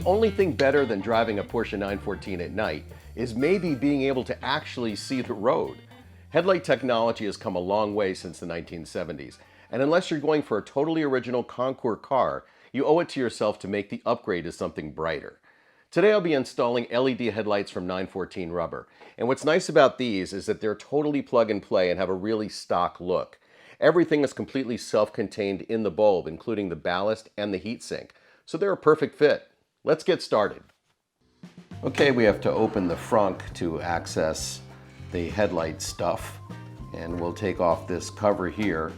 only thing better than driving a Porsche 914 at night is maybe being able to actually see the road. Headlight technology has come a long way since the 1970s, and unless you're going for a totally original concours car, you owe it to yourself to make the upgrade to something brighter. Today I'll be installing LED headlights from 914 rubber, and what's nice about these is that they're totally plug and play and have a really stock look. Everything is completely self-contained in the bulb, including the ballast and the heatsink, so they're a perfect fit. Let's get started. Okay, we have to open the frunk to access the headlight stuff, and we'll take off this cover here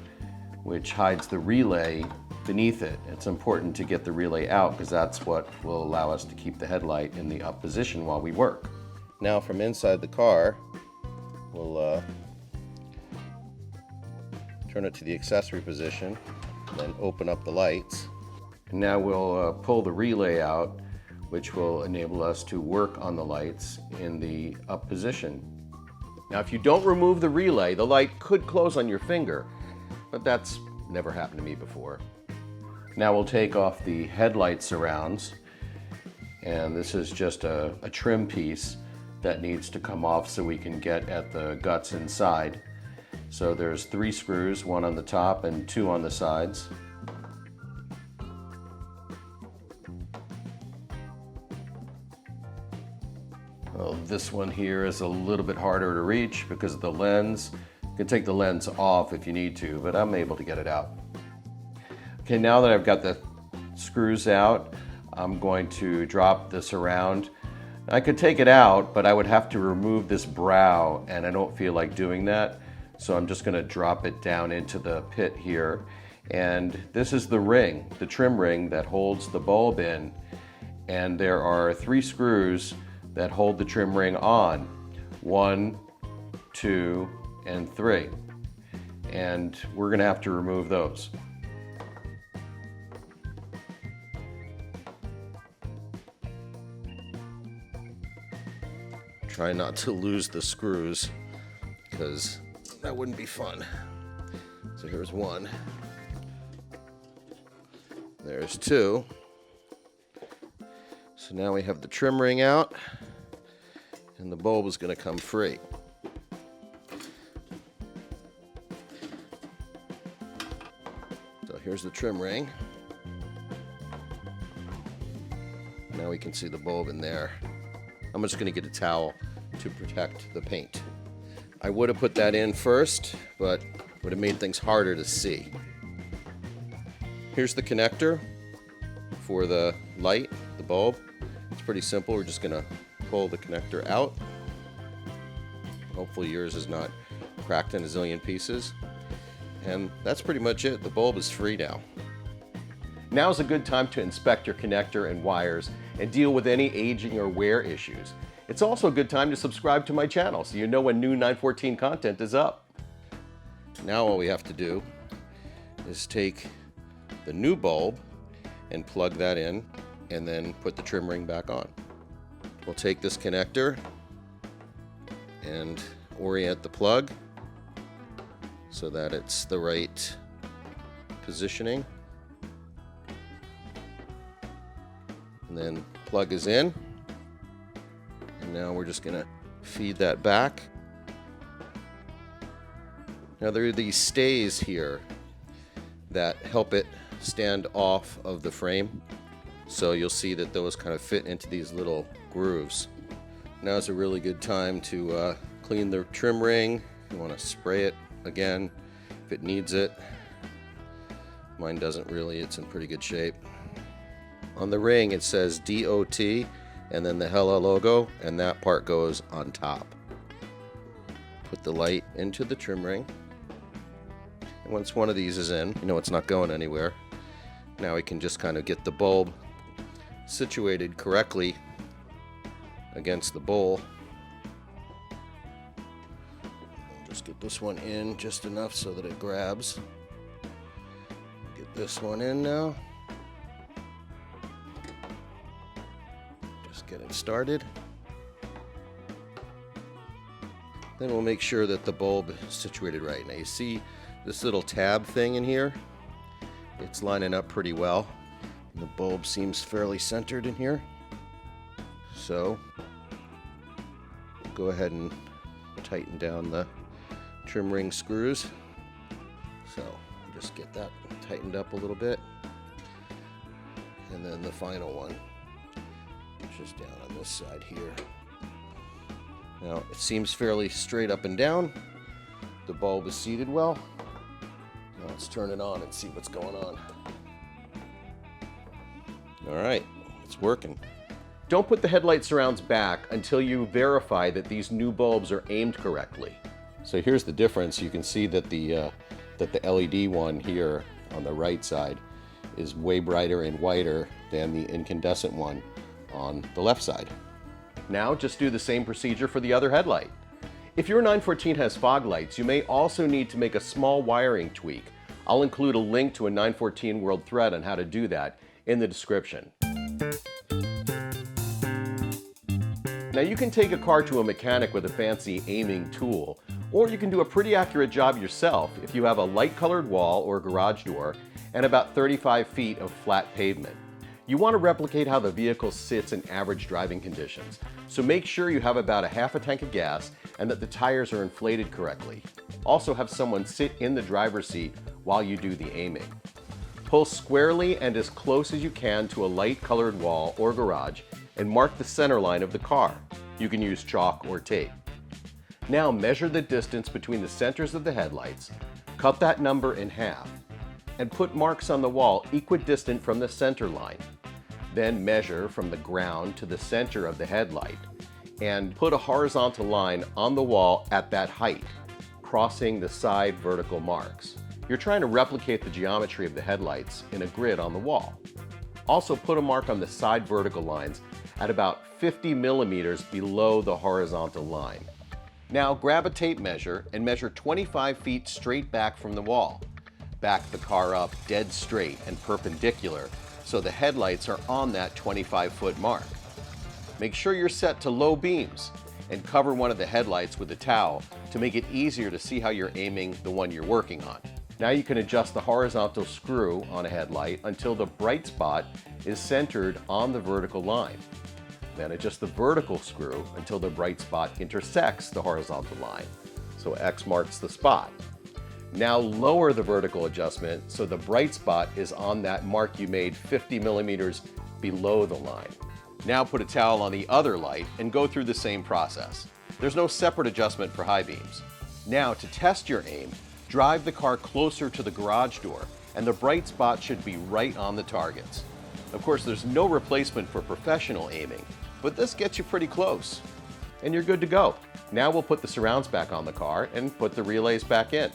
which hides the relay beneath it. It's important to get the relay out because that's what will allow us to keep the headlight in the up position while we work. Now from inside the car, we'll turn it to the accessory position, then open up the lights. And now we'll pull the relay out, which will enable us to work on the lights in the up position. Now if you don't remove the relay, the light could close on your finger, but that's never happened to me before. Now we'll take off the headlight surrounds, and this is just a trim piece that needs to come off so we can get at the guts inside. So there's 3 screws, 1 on the top and 2 on the sides. Well, this one here is a little bit harder to reach because of the lens. You can take the lens off if you need to, but I'm able to get it out. Okay, now that I've got the screws out, I'm going to drop this around. I could take it out, but I would have to remove this brow, and I don't feel like doing that. So I'm just gonna drop it down into the pit here. And this is the ring, the trim ring that holds the bulb in. And there are 3 screws that hold the trim ring on. 1, 2, and 3. And we're gonna have to remove those. Try not to lose the screws, because that wouldn't be fun. So here's 1. There's 2. So now we have the trim ring out, and the bulb is going to come free. So here's the trim ring. Now we can see the bulb in there. I'm just going to get a towel to protect the paint. I would have put that in first, but would have made things harder to see. Here's the connector for the light, the bulb. It's pretty simple. We're just going to pull the connector out. Hopefully yours is not cracked in a zillion pieces. And that's pretty much it. The bulb is free now. Now's a good time to inspect your connector and wires and deal with any aging or wear issues. It's also a good time to subscribe to my channel so you know when new 914 content is up. Now all we have to do is take the new bulb and plug that in, and then put the trim ring back on. We'll take this connector and orient the plug so that it's the right positioning. And then plug is in. And now we're just gonna feed that back. Now there are these stays here that help it stand off of the frame. So you'll see that those kind of fit into these little grooves. Now is a really good time to clean the trim ring. You want to spray it again if it needs it. Mine doesn't really, it's in pretty good shape. On the ring it says DOT and then the Hella logo, and that part goes on top. Put the light into the trim ring. And once one of these is in, you know it's not going anywhere. Now we can just kind of get the bulb situated correctly against the bowl. Just get this one in just enough so that it grabs. Get this one in now. Just getting started. Then we'll make sure that the bulb is situated right. Now you see this little tab thing in here? It's lining up pretty well. And the bulb seems fairly centered in here. So go ahead and tighten down the trim ring screws. So just get that tightened up a little bit. And then the final one, just down on this side here. Now it seems fairly straight up and down. The bulb is seated well. Now let's turn it on and see what's going on. All right, it's working. Don't put the headlight surrounds back until you verify that these new bulbs are aimed correctly. So here's the difference. You can see that the LED one here on the right side is way brighter and whiter than the incandescent one on the left side. Now just do the same procedure for the other headlight. If your 914 has fog lights, you may also need to make a small wiring tweak. I'll include a link to a 914 World thread on how to do that in the description. Now you can take a car to a mechanic with a fancy aiming tool, or you can do a pretty accurate job yourself if you have a light colored wall or garage door and about 35 feet of flat pavement. You want to replicate how the vehicle sits in average driving conditions, so make sure you have about a half a tank of gas and that the tires are inflated correctly. Also have someone sit in the driver's seat while you do the aiming. Pull squarely and as close as you can to a light colored wall or garage and mark the center line of the car. You can use chalk or tape. Now measure the distance between the centers of the headlights, cut that number in half, and put marks on the wall equidistant from the center line. Then measure from the ground to the center of the headlight and put a horizontal line on the wall at that height, crossing the side vertical marks. You're trying to replicate the geometry of the headlights in a grid on the wall. Also put a mark on the side vertical lines at about 50 millimeters below the horizontal line. Now grab a tape measure and measure 25 feet straight back from the wall. Back the car up dead straight and perpendicular so the headlights are on that 25-foot mark. Make sure you're set to low beams and cover one of the headlights with a towel to make it easier to see how you're aiming the one you're working on. Now you can adjust the horizontal screw on a headlight until the bright spot is centered on the vertical line. Then adjust the vertical screw until the bright spot intersects the horizontal line, so X marks the spot. Now lower the vertical adjustment so the bright spot is on that mark you made 50 millimeters below the line. Now put a towel on the other light and go through the same process. There's no separate adjustment for high beams. Now to test your aim, drive the car closer to the garage door and the bright spot should be right on the targets. Of course, there's no replacement for professional aiming, but this gets you pretty close and you're good to go. Now we'll put the surrounds back on the car and put the relays back in.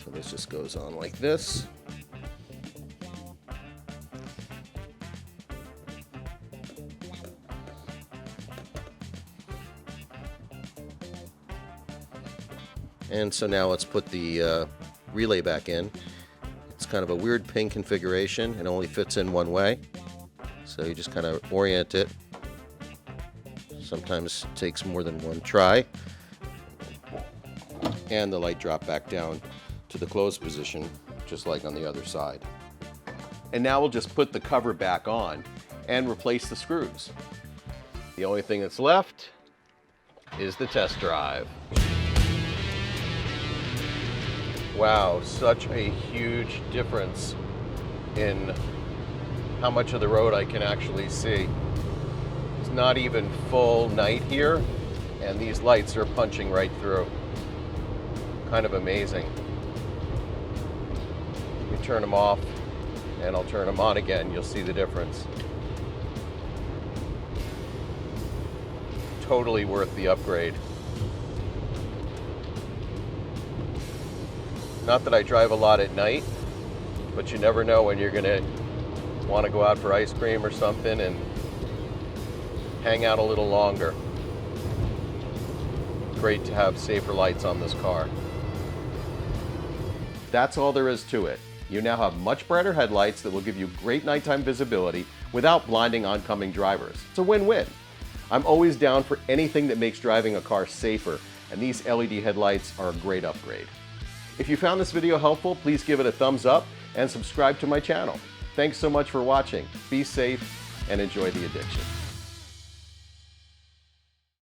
So this just goes on like this. And so now let's put the relay back in. It's kind of a weird pin configuration. It only fits in one way. So you just kind of orient it. Sometimes it takes more than one try. And the light dropped back down to the closed position, just like on the other side. And now we'll just put the cover back on and replace the screws. The only thing that's left is the test drive. Wow, such a huge difference in how much of the road I can actually see. It's not even full night here, and these lights are punching right through. Kind of amazing. You turn them off, and I'll turn them on again. You'll see the difference. Totally worth the upgrade. Not that I drive a lot at night, but you never know when you're gonna want to go out for ice cream or something and hang out a little longer. Great to have safer lights on this car. That's all there is to it. You now have much brighter headlights that will give you great nighttime visibility without blinding oncoming drivers. It's a win-win. I'm always down for anything that makes driving a car safer, and these LED headlights are a great upgrade. If you found this video helpful, please give it a thumbs up and subscribe to my channel. Thanks so much for watching. Be safe and enjoy the addiction.